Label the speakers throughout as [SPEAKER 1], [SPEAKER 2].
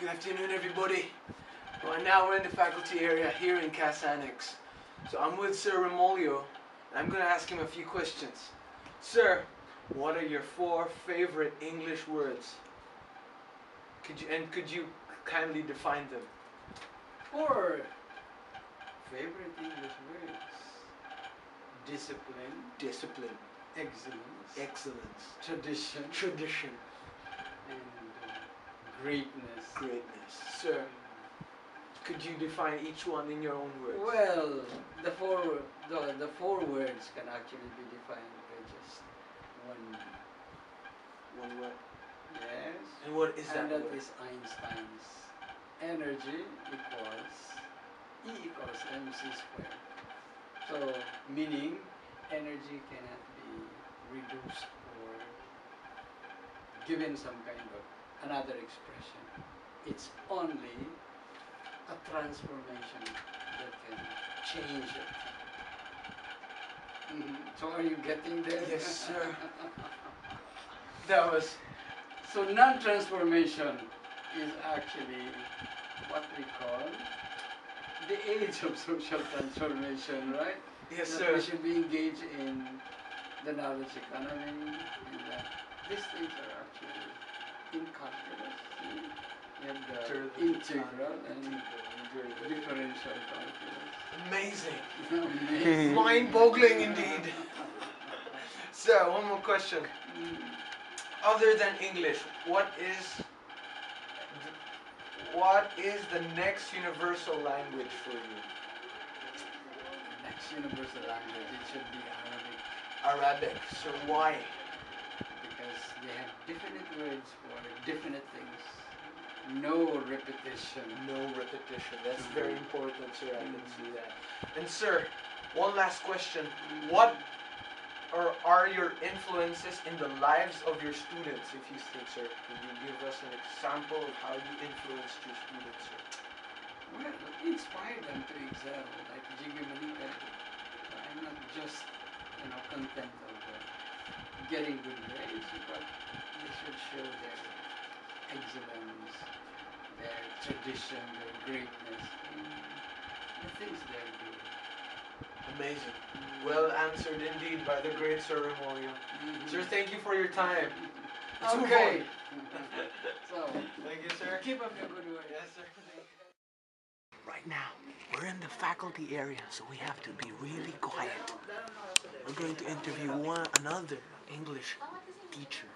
[SPEAKER 1] Good afternoon, everybody. Right now we're in the faculty area here in Casa Annex. So I'm with Sir Remolio, and I'm going to ask him a few questions. Sir, what are your 4 favorite English words? Could you kindly define them?
[SPEAKER 2] 4 favorite English words: discipline,
[SPEAKER 1] Discipline,
[SPEAKER 2] excellence,
[SPEAKER 1] excellence,
[SPEAKER 2] tradition, and greatness.
[SPEAKER 1] greatness. Sir, could you define each one in your own words?
[SPEAKER 2] Well, the four words can actually be defined by just one.
[SPEAKER 1] One word.
[SPEAKER 2] Yes.
[SPEAKER 1] And what is that
[SPEAKER 2] And that
[SPEAKER 1] word?
[SPEAKER 2] is Einstein's energy equals E equals mc squared. So, meaning energy cannot be reduced or given some kind of another expression. It's only a transformation that can change it. So are you getting there?
[SPEAKER 1] Yes, sir. That was...
[SPEAKER 2] So non-transformation is actually what we call the age of social transformation, right?
[SPEAKER 1] Yes,
[SPEAKER 2] That
[SPEAKER 1] sir.
[SPEAKER 2] we should be engaged in the knowledge economy, and that these things are actually in calculus. You have the integral and differential calculus.
[SPEAKER 1] Amazing.
[SPEAKER 2] Amazing.
[SPEAKER 1] Mind-boggling indeed. Sir, one more question. Other than English, what is the next universal language for you?
[SPEAKER 2] Next universal language, it should be Arabic.
[SPEAKER 1] Arabic. So why?
[SPEAKER 2] Because they have definite words for definite things. No repetition.
[SPEAKER 1] No repetition. That's very important, sir. I can see that. And sir, one last question. What are your influences in the lives of your students, if you think, sir? Could you give us an example of how you influenced your students, sir?
[SPEAKER 2] Well, inspire them to excel, like Jiggy Malika. I'm not just, content of getting good grades, but they should show their excellence, their tradition, their greatness, in the things they're doing.
[SPEAKER 1] Amazing. Well answered indeed by the great Sir Remolio. Sir, thank you for your time. Let's move
[SPEAKER 2] Okay.
[SPEAKER 1] on.
[SPEAKER 2] So,
[SPEAKER 1] Thank you, sir.
[SPEAKER 2] keep up your good work.
[SPEAKER 1] Yes, sir. Right now, we're in the faculty area, so we have to be really quiet. We're going to interview another English teacher.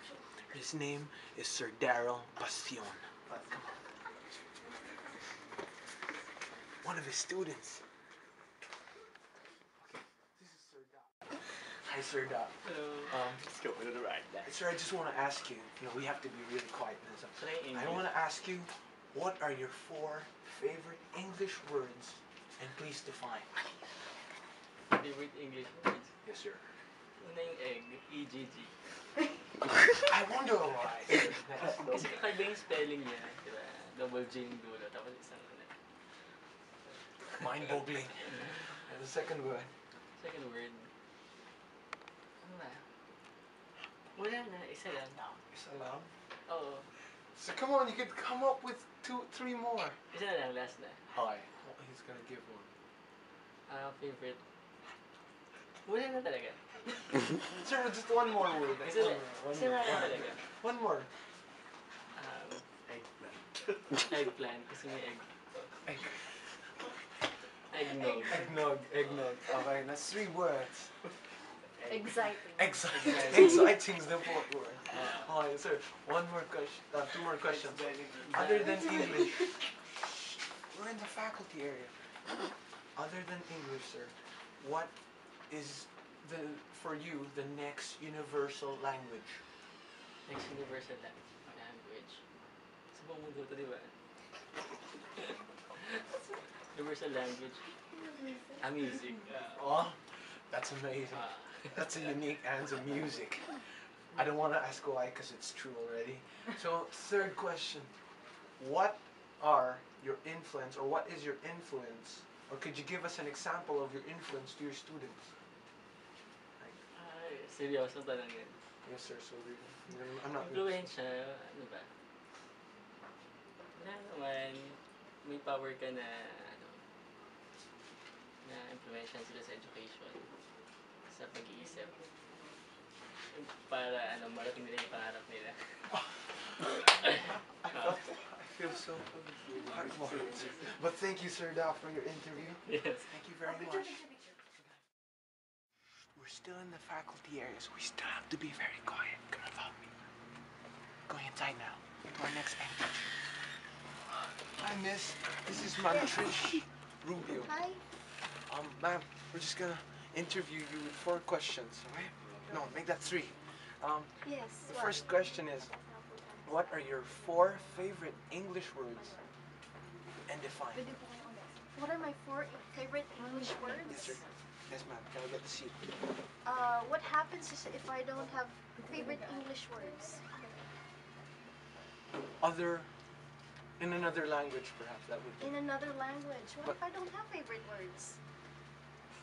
[SPEAKER 1] His name is Sir Daryl Bastion. Come on. One of his students. Hi, Sir Doc.
[SPEAKER 3] Hello. Let's go to the right.
[SPEAKER 1] Sir, I just want to ask you, we have to be really quiet in this. I want to ask you, what are your 4 favorite English words, and please define.
[SPEAKER 3] Favorite English words?
[SPEAKER 1] Yes, sir.
[SPEAKER 3] Una yung egg, EGG.
[SPEAKER 1] I wonder why.
[SPEAKER 3] Kasi kakaiba yung spelling niya, di ba? Double J yung dulo, tapos isang ano.
[SPEAKER 1] Mind-boggling. And the second word.
[SPEAKER 3] Second word. Ano ba? Wala na, isa lang.
[SPEAKER 1] Isa lang?
[SPEAKER 3] Oo.
[SPEAKER 1] So come on, you could come up with 2, 3 more.
[SPEAKER 3] Isa na lang, last na.
[SPEAKER 1] Hi. Oh, he's gonna give one.
[SPEAKER 3] Favorite. Wala na talaga.
[SPEAKER 1] Sir, just one more word.
[SPEAKER 3] Isa na lang talaga.
[SPEAKER 1] One more.
[SPEAKER 3] Eggplant, kasi may egg.
[SPEAKER 1] Egg.
[SPEAKER 3] Eggnog.
[SPEAKER 1] Eggnog. Okay, that's 3 words.
[SPEAKER 4] Exciting.
[SPEAKER 1] Exciting. Exciting is the 4th word. Okay, sir. 2 more questions. Other than English, we're in the faculty area. Other than English, sir, what is for you the next universal language?
[SPEAKER 3] Next universal language. Sa buong mundo ito, di ba? Universal language. Music.
[SPEAKER 1] Oh, that's amazing. That's a unique answer, music. I don't want to ask why because it's true already. So, 3rd question. What are your influence, or what is your influence, or could you give us an example of your influence to your students?
[SPEAKER 3] Seryoso tanong yan.
[SPEAKER 1] Yes, sir. So, I'm not...
[SPEAKER 3] Influensya, ano ba? Wala naman. power ka na, na impluwensyahan sila sa education, sa pag-iisip. Para marating nila yung pangarap nila.
[SPEAKER 1] I feel so heartwarmed. But thank you, Sir Da, for your interview.
[SPEAKER 3] Yes.
[SPEAKER 1] Thank you very much. We're still in the faculty area, so we still have to be very quiet. Come on, follow me. Going inside now to our next entrance. Hi, Miss. This is Ma'am Trish Rubio.
[SPEAKER 4] Hi.
[SPEAKER 1] Ma'am, we're just gonna interview you with 4 questions, alright? No, make that 3.
[SPEAKER 4] Yes.
[SPEAKER 1] The first question is, what are your 4 favorite English words and define?
[SPEAKER 4] What are my 4 favorite English words?
[SPEAKER 1] Yes, sir. Yes, ma'am. Can I get the seat?
[SPEAKER 4] What happens is if I don't have favorite English words?
[SPEAKER 1] In another language, perhaps, that would be.
[SPEAKER 4] In another language. What if I don't have favorite words?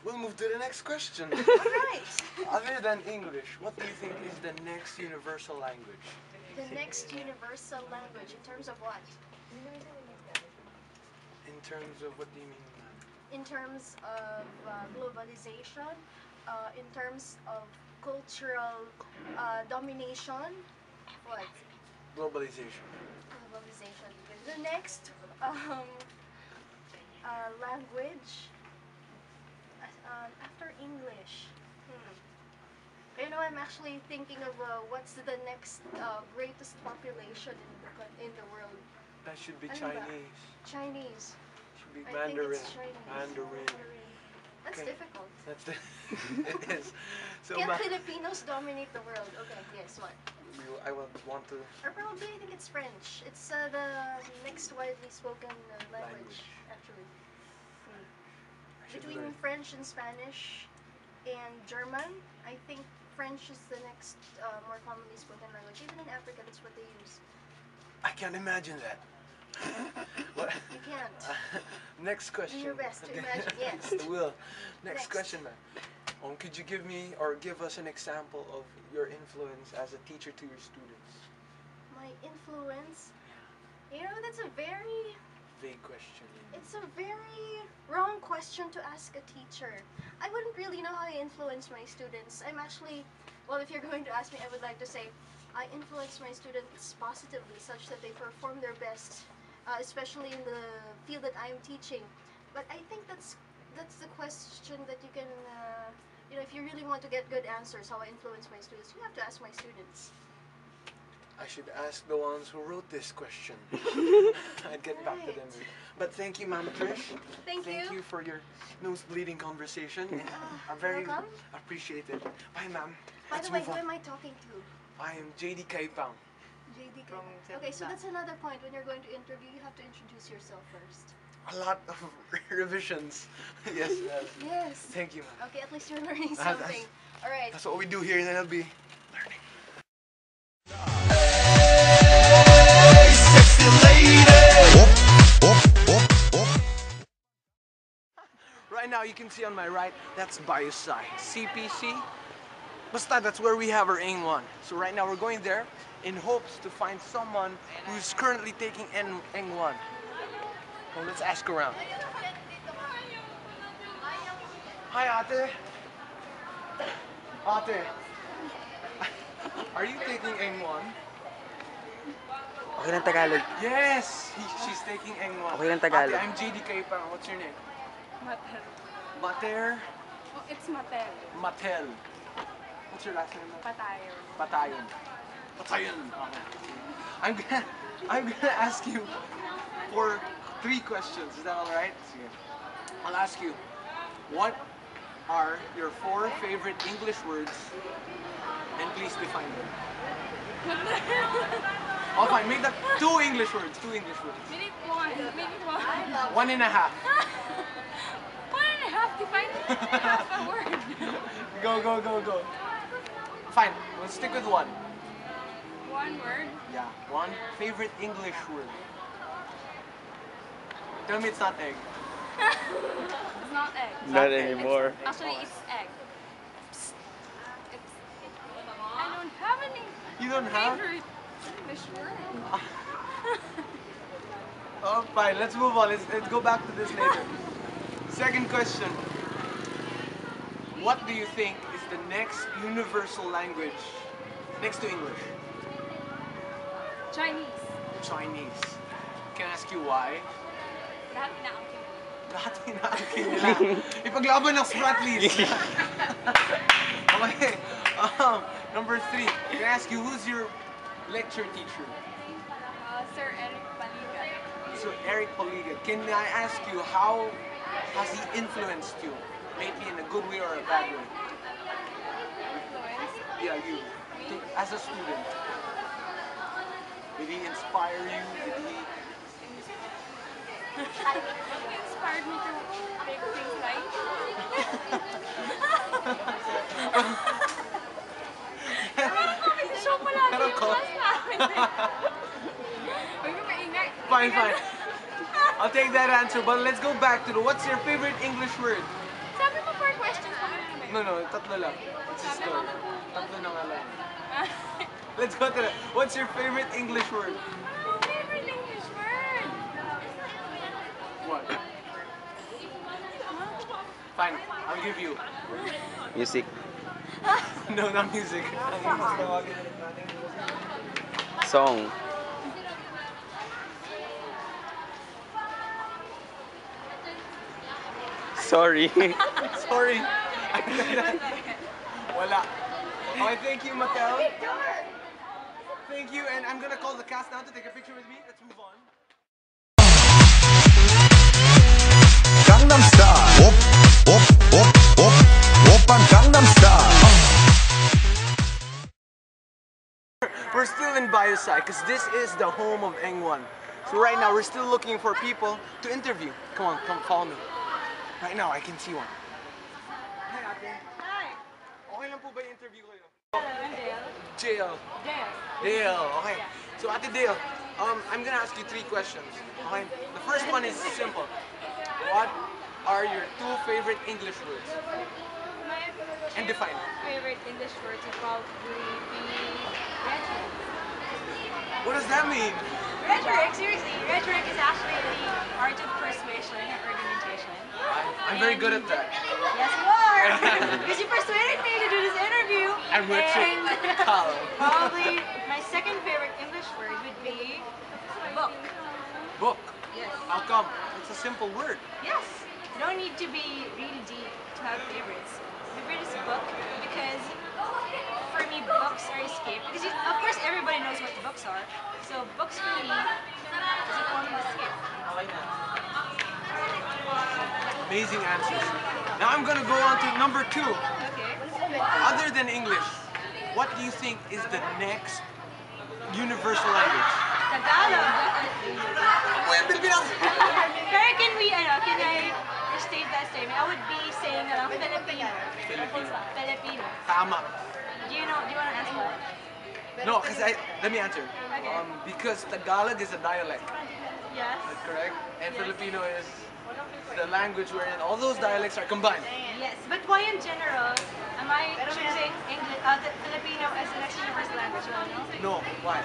[SPEAKER 1] We'll move to the next question.
[SPEAKER 4] Alright.
[SPEAKER 1] Other than English, what do you think is the next universal language?
[SPEAKER 4] The next universal language in terms of what?
[SPEAKER 1] In terms of, what do you mean, ma'am?
[SPEAKER 4] In terms of globalization, in terms of cultural domination, what?
[SPEAKER 1] Globalization.
[SPEAKER 4] Globalization. The next language after English. You know, I'm actually thinking of what's the next greatest population in the world.
[SPEAKER 1] That should be
[SPEAKER 4] Ano ba?
[SPEAKER 1] Chinese.
[SPEAKER 4] Chinese.
[SPEAKER 1] Should be
[SPEAKER 4] I
[SPEAKER 1] Mandarin.
[SPEAKER 4] think it's Chinese.
[SPEAKER 1] Mandarin.
[SPEAKER 4] That's
[SPEAKER 1] Okay.
[SPEAKER 4] difficult.
[SPEAKER 1] That's the. It is. So,
[SPEAKER 4] Can
[SPEAKER 1] ma'am,
[SPEAKER 4] Filipinos dominate the world? Okay, yes, what?
[SPEAKER 1] I would want to.
[SPEAKER 4] Or probably I think it's French. It's the next widely spoken language, actually.
[SPEAKER 1] I should
[SPEAKER 4] Between
[SPEAKER 1] learn.
[SPEAKER 4] French and Spanish and German, I think French is the next more commonly spoken language. Even in Africa, that's what they use.
[SPEAKER 1] I can't imagine that. What?
[SPEAKER 4] You can't.
[SPEAKER 1] Next
[SPEAKER 4] Do
[SPEAKER 1] question.
[SPEAKER 4] your best to imagine, yes.
[SPEAKER 1] I will. Next
[SPEAKER 4] Next.
[SPEAKER 1] question, ma'am. Could you give me or give us an example of your influence as a teacher to your students?
[SPEAKER 4] My influence, you know, that's a very,
[SPEAKER 1] Vague question.
[SPEAKER 4] it's a very wrong question to ask a teacher. I wouldn't really know how I influence my students. I'm actually, well, if you're going to ask me, I would like to say I influence my students positively such that they perform their best, especially in the field that I am teaching. But I think that's the question that you can, you know, if you really want to get good answers, how I influence my students, you have to ask my students.
[SPEAKER 1] I should ask the ones who wrote this question. I'd get back to them. But thank you, Ma'am Trish.
[SPEAKER 4] Thank you.
[SPEAKER 1] you for your nose-bleeding conversation. I'm very
[SPEAKER 4] welcome.
[SPEAKER 1] appreciated. Bye, ma'am.
[SPEAKER 4] By
[SPEAKER 1] Let's
[SPEAKER 4] the way,
[SPEAKER 1] move
[SPEAKER 4] who
[SPEAKER 1] on.
[SPEAKER 4] am I talking to?
[SPEAKER 1] I am JD Kaipang.
[SPEAKER 4] JD. Okay, so that's another point. When you're going to interview, you have to introduce yourself first.
[SPEAKER 1] A lot of revisions. Yes, yes.
[SPEAKER 4] Yes.
[SPEAKER 1] Thank you, ma'am.
[SPEAKER 4] Okay, at least you're learning
[SPEAKER 1] That's-
[SPEAKER 4] something. All right.
[SPEAKER 1] That's what we do here in Elbi. Learning. Right now, you can see on my right, that's Bioscience, CPC. Basta, that's where we have our Eng1. So right now, we're going there in hopes to find someone who's currently taking Eng1. Well, let's ask around. Hi, Ate. Ate. Are you taking Eng1?
[SPEAKER 5] Okay lang Tagalog.
[SPEAKER 1] Yes! She's taking Eng1.
[SPEAKER 5] Okay lang Tagalog.
[SPEAKER 1] Ate, I'm JD Kaipang. What's your name?
[SPEAKER 6] Matel.
[SPEAKER 1] Mater
[SPEAKER 6] Oh, it's Matel.
[SPEAKER 1] Matel. What's your last name?
[SPEAKER 6] Patayo.
[SPEAKER 1] Patayon. Patayon. Okay. I'm gonna ask you for 3 questions. Is that all right? Sige. I'll ask you, what are your 4 favorite English words, and please define them. Oh, fine. Make that 2 English words. 2 English words.
[SPEAKER 6] Maybe one. Maybe one.
[SPEAKER 1] 1 and a half.
[SPEAKER 6] 1 and a half. Define half a word.
[SPEAKER 1] Go. Fine. Let's stick with 1.
[SPEAKER 6] 1 word.
[SPEAKER 1] Yeah. 1 favorite English word. Tell me it's not egg.
[SPEAKER 6] It's not egg.
[SPEAKER 5] Not anymore.
[SPEAKER 6] Actually, it's egg. It's. I don't have any
[SPEAKER 1] You don't have?
[SPEAKER 6] favorite English word.
[SPEAKER 1] Oh, fine. Let's move on. Let's go back to this later. Second question. What do you think is the next universal language next to English?
[SPEAKER 6] Chinese.
[SPEAKER 1] Chinese. Can I ask you why?
[SPEAKER 6] Lahat inaangkin.
[SPEAKER 1] Lahat inaangkin nila. Ipaglaban ng Spratlys. Okay. Number 3. Can I ask you, who's your lecture teacher?
[SPEAKER 6] Sir Eric Paligan.
[SPEAKER 1] So Eric Poliga. Can I ask you, how has he influenced you? Maybe in a good way or a bad way?
[SPEAKER 6] Influence.
[SPEAKER 1] Yeah, you. As a student. Did he inspire you? Did he...
[SPEAKER 6] He inspired me to make things right. Show pala
[SPEAKER 1] Pero
[SPEAKER 6] yung
[SPEAKER 1] ko-
[SPEAKER 6] class namin. Huwag mo maingay.
[SPEAKER 1] Fine, fine. I'll take that answer, but let's go back to what's your favorite English word?
[SPEAKER 6] Sabi mo 4 questions pa na naman.
[SPEAKER 1] No, tatlo lang. It's a
[SPEAKER 6] Sabi
[SPEAKER 1] story.
[SPEAKER 6] mo.
[SPEAKER 1] Tatlo na nga lang. Let's go to that. What's your favorite English word?
[SPEAKER 6] Favorite English word?
[SPEAKER 1] What? Fine, I'll give you.
[SPEAKER 5] Music.
[SPEAKER 1] No, not music.
[SPEAKER 5] Song. Sorry.
[SPEAKER 1] Sorry. Wala. Okay, thank you, Mattel. Thank you, and I'm gonna call the cast now to take a picture with me. Let's move on.
[SPEAKER 7] Gangnam Style. Oppan Gangnam Style.
[SPEAKER 1] We're still in Biosci because this is the home of Eng1. So right now we're still looking for people to interview. Come on, come follow me. Right now I can see one. Hi, ate.
[SPEAKER 6] Hi.
[SPEAKER 1] Okay lang po ba yung interview kayo?
[SPEAKER 6] I'm Dale.
[SPEAKER 1] Dale.
[SPEAKER 6] Dale.
[SPEAKER 1] Dale, okay. So Ate Dale, I'm gonna ask you 3 questions. Okay. The first one is simple. What are your 2 favorite English words?
[SPEAKER 6] My
[SPEAKER 1] And define.
[SPEAKER 6] favorite English words would probably be rhetoric.
[SPEAKER 1] What does that mean?
[SPEAKER 6] Rhetoric, seriously. Rhetoric is actually the art of persuasion or argumentation.
[SPEAKER 1] I'm very good at that.
[SPEAKER 6] Yes, you are. Because you persuaded me to do this interview.
[SPEAKER 1] I'm rhetoric.
[SPEAKER 6] Probably my second favorite English word would be book.
[SPEAKER 1] Book.
[SPEAKER 6] Yes.
[SPEAKER 1] How come? It's a simple word.
[SPEAKER 6] Yes. You don't need to be really deep to have favorites. Favorite is book because for me books are escape. Because of course everybody knows what books are. So books for me is a form of escape.
[SPEAKER 1] Amazing answers. Now I'm gonna go on to number 2.
[SPEAKER 6] Okay.
[SPEAKER 1] Other than English, what do you think is the next universal language?
[SPEAKER 6] Tagalog.
[SPEAKER 1] Filipino.
[SPEAKER 6] Pero can I restate that statement? I would be saying Filipino. Filipino.
[SPEAKER 1] Tama.
[SPEAKER 6] Do you want to answer that?
[SPEAKER 1] No, let me answer.
[SPEAKER 6] Okay.
[SPEAKER 1] Because Tagalog is a dialect,
[SPEAKER 6] Yes.
[SPEAKER 1] correct? And
[SPEAKER 6] Yes.
[SPEAKER 1] Filipino is the language wherein all those dialects are combined.
[SPEAKER 6] Yes. But why in general am I choosing English, Filipino as the next universal language?
[SPEAKER 1] No, why?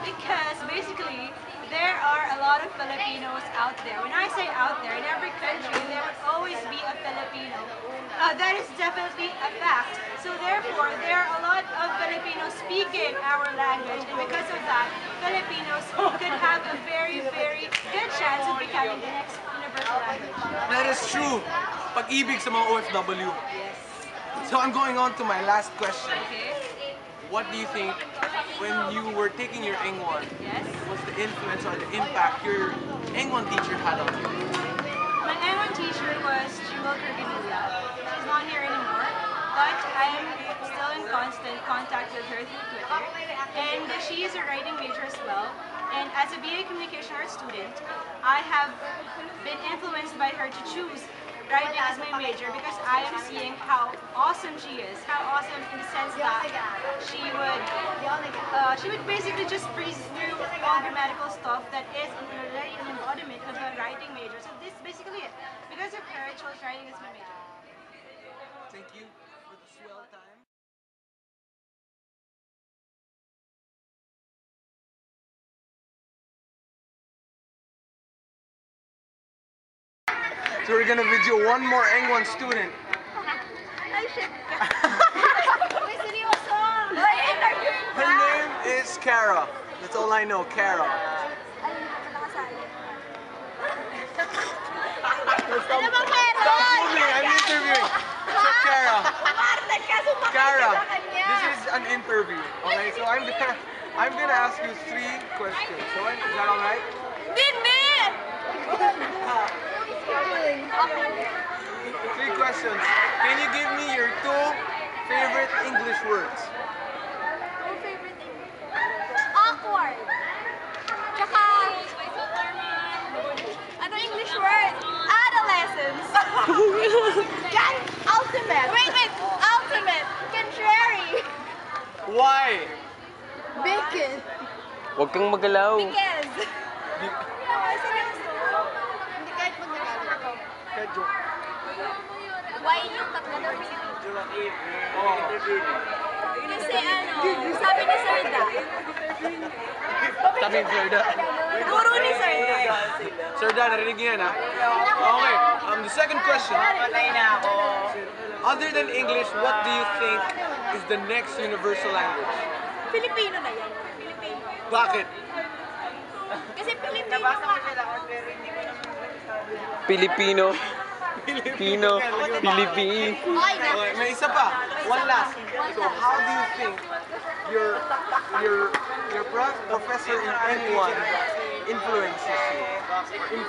[SPEAKER 6] Because basically there are a lot of Filipinos out there. When I say out there, in every country there would always be a Filipino. That is definitely a fact. So therefore, there are a lot of Filipinos speaking our language, and because of that, Filipinos could have a very, very good chance of becoming the next universal language.
[SPEAKER 1] That is true. Pag-ibig sa mga OFW.
[SPEAKER 6] Yes.
[SPEAKER 1] So I'm going on to my last question.
[SPEAKER 6] Okay.
[SPEAKER 1] What do you think when you were taking your Eng1?
[SPEAKER 6] Yes.
[SPEAKER 1] What's the influence or the impact your Eng1 teacher had on you?
[SPEAKER 6] My Eng1 teacher was Jewel Kerganilla. She's not here anymore, but I am still in constant contact with her through Twitter. And she is a writing major as well. And as a BA Communication Arts student, I have been influenced by her to choose writing as my major because I am seeing how awesome she is. How awesome in the sense that she would basically just breeze through all grammatical stuff that is already an embodiment of a writing major. So this is basically it. Because of her, I chose writing as my major.
[SPEAKER 1] Thank you for the swell time. So we're gonna video one more Eng1 student.
[SPEAKER 4] Ay, shit. Uy, seryoso. Uy, interview
[SPEAKER 1] Her name is Kara. That's all I know, Kara.
[SPEAKER 4] Ay, nakasali.
[SPEAKER 1] Stop moving, I'm interviewing. So Kara, Kara, this is an interview. Okay, so I'm gonna ask you 3 questions. So is that alright?
[SPEAKER 4] Bin!
[SPEAKER 1] 3 questions. Can you give me your 2 favorite English words?
[SPEAKER 4] Awkward. Tsaka, ano English word? Adolescence. Ultimate. Wait. Ultimate. Contrary.
[SPEAKER 1] Why?
[SPEAKER 4] Bacon.
[SPEAKER 5] Huwag kang magalaw.
[SPEAKER 4] Because. Hindi kahit mag-nagano. Why yung tatlo daw
[SPEAKER 3] Joakim,
[SPEAKER 1] Oh.
[SPEAKER 3] interview niya.
[SPEAKER 4] Kasi ano, sabi ni Sir Da.
[SPEAKER 1] Sabi ni Sir Da.
[SPEAKER 4] Guru ni Sir Da.
[SPEAKER 1] Sir Dan, narinig niyo yan ha? Okay, the second question. Other than English, what do you think is the next universal language?
[SPEAKER 4] Filipino na yan. Filipino.
[SPEAKER 1] Bakit?
[SPEAKER 4] Kasi Filipino ka.
[SPEAKER 5] Pilipino. Pino. Pilipin.
[SPEAKER 4] Okay na.
[SPEAKER 1] Okay, may isa pa. One last. So, how do you think your professor in Eng1 influences you?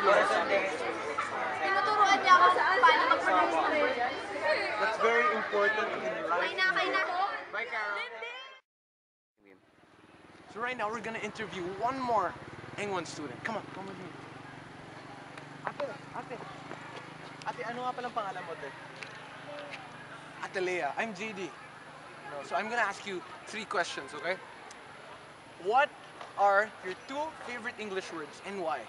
[SPEAKER 4] Tinuturuan niya ako sa paano mag-pronounce.
[SPEAKER 1] That's very important in life.
[SPEAKER 4] Kay na.
[SPEAKER 1] Bye, Carol. So right now, we're gonna interview one more Eng1 student. Come with me. Ate, ano nga palang pangalan mo, te? Ate Lea. I'm JD. So I'm gonna ask you 3 questions, okay? What are your 2 favorite English words and why?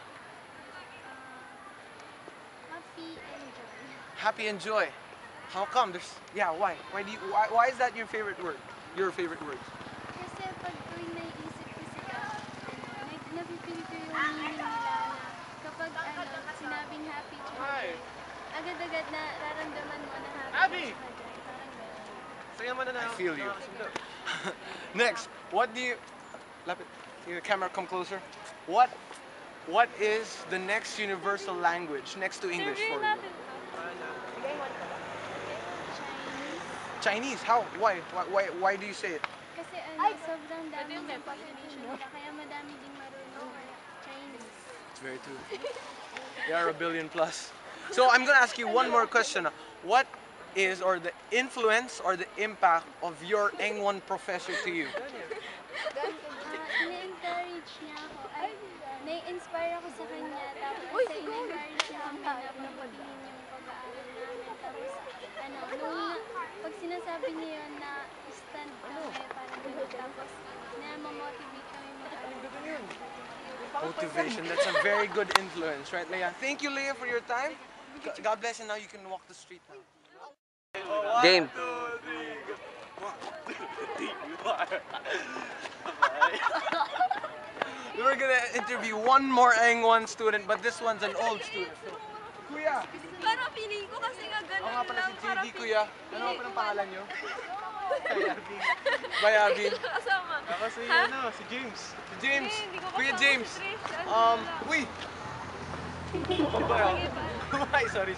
[SPEAKER 1] Happy and joy. How come? Why? Why is that your favorite word? Your favorite words?
[SPEAKER 8] Kasi pag tuwing naiisip ko sila, napipili ko yung meaning nila na kapag sinabing happy tsaka joy, agad-agad na raramdaman mo na happy.
[SPEAKER 1] I feel you. Next, what do you... Lapit. The camera, come closer. What is the next universal language next to English for you? Chinese. How? Why do you say it?
[SPEAKER 8] Kasi sobrang dami ng population nila, kaya madami ding marunong Chinese.
[SPEAKER 1] It's very true. They are 1 billion plus. So I'm gonna ask you one more question. What is or the influence or the impact of your Eng1 professor to you?
[SPEAKER 8] Na-encourage niya ako, na-inspire ako sa kanya, tapos na-encourage niya kami na pagpapiliin yung pag-aaral namin. Tapos, pag sinasabi niya yun na stand kami, parang gano'n, tapos na-motivate kami mag-aaral.
[SPEAKER 1] Motivation. That's a very good influence, right, Leah? Thank you, Leah, for your time. God bless, and now you can walk the street now.
[SPEAKER 5] Game.
[SPEAKER 1] We're gonna interview one more Eng1 student, but this one's an old student. So, Kuya!
[SPEAKER 4] Pero feeling ko kasi nga ganun
[SPEAKER 1] Ako nga pala si
[SPEAKER 4] lang,
[SPEAKER 1] JD, Kuya. Ano nga palang pangalan nyo? Bayabin. Bayabin.
[SPEAKER 4] Kasama.
[SPEAKER 1] Ako si, si James. Si James.
[SPEAKER 4] Hindi ko
[SPEAKER 1] Kuya
[SPEAKER 4] kasama
[SPEAKER 1] James.
[SPEAKER 4] si Trish.
[SPEAKER 1] Uy! Ay, sorry.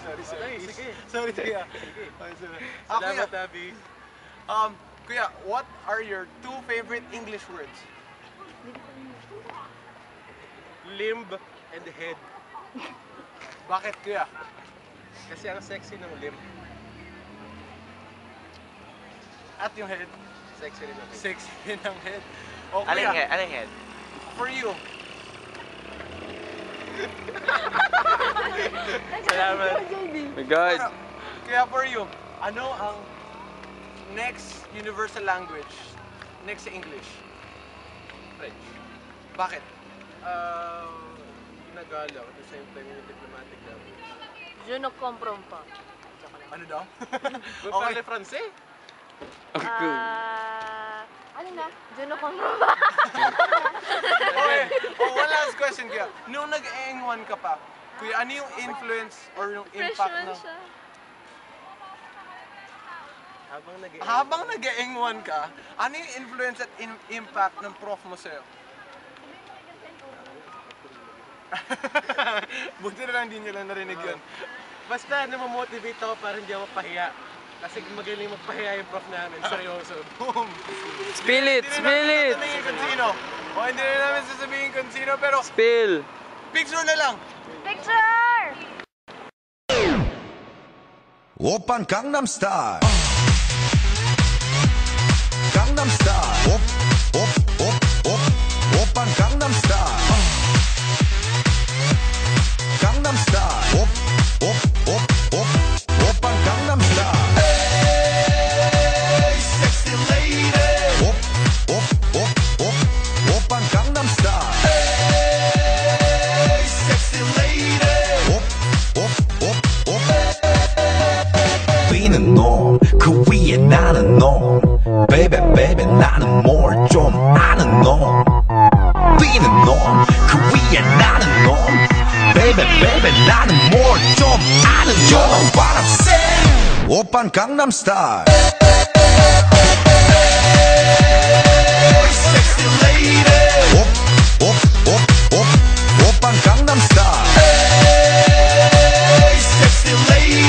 [SPEAKER 1] Sorry, Kuya.
[SPEAKER 9] Salamat, Abby.
[SPEAKER 1] Kuya, what are your 2 favorite English words?
[SPEAKER 9] Limb and head.
[SPEAKER 1] Bakit, Kuya?
[SPEAKER 9] Kasi ang sexy ng limb.
[SPEAKER 1] At yung head?
[SPEAKER 9] Sexy rin ang head.
[SPEAKER 1] Sexy ng head. O, Kuya,
[SPEAKER 5] Aling head?
[SPEAKER 1] for you,
[SPEAKER 9] Salamat.
[SPEAKER 5] My God.
[SPEAKER 1] Kaya for you, ano ang next universal language next to English?
[SPEAKER 9] French.
[SPEAKER 1] Bakit?
[SPEAKER 9] Ginagalang at the same time yung diplomatic language.
[SPEAKER 6] Je ne comprends pas.
[SPEAKER 1] Ano daw?
[SPEAKER 9] Vous parlez français?
[SPEAKER 6] Ano na? Je ne comprends pas.
[SPEAKER 1] Okay. Oh, one last question, Kuya. Nung nag-Eng1 ka pa, Kuya, ano yung influence or yung impact ng... Habang nag-Eng1 ka, ano yung influence at impact ng prof mo sa'yo? Buti na lang din nyo lang narinig yun.
[SPEAKER 9] Basta namamotivate ako para hindi ako mapahiya. Kasi magaling magpahiya yung prof namin. Seryoso. Boom!
[SPEAKER 5] Spill it! Spill it!
[SPEAKER 1] Hindi na namin sasabihin kung sino, pero...
[SPEAKER 5] Spill!
[SPEAKER 1] Picture na lang!
[SPEAKER 4] Picture!
[SPEAKER 7] 오빤 강남스타일 강남스타일 오빤 강남스타일 강남스타일 오빤 강남스타일 Hey sexy lady 오빤 강남스타일 Hey sexy lady 뛰는 놈 그 위에 나는 놈 Baby baby 나는 뭘 좀 아는 놈 뛰는 놈 그 위에 나는 놈 Baby baby 나는 뭘 좀 아는 놈 You know what I'm saying 오빤 강남스타일 Hey sexy lady 오빤 강남스타일 Hey sexy lady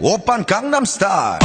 [SPEAKER 7] 오빤 강남스타일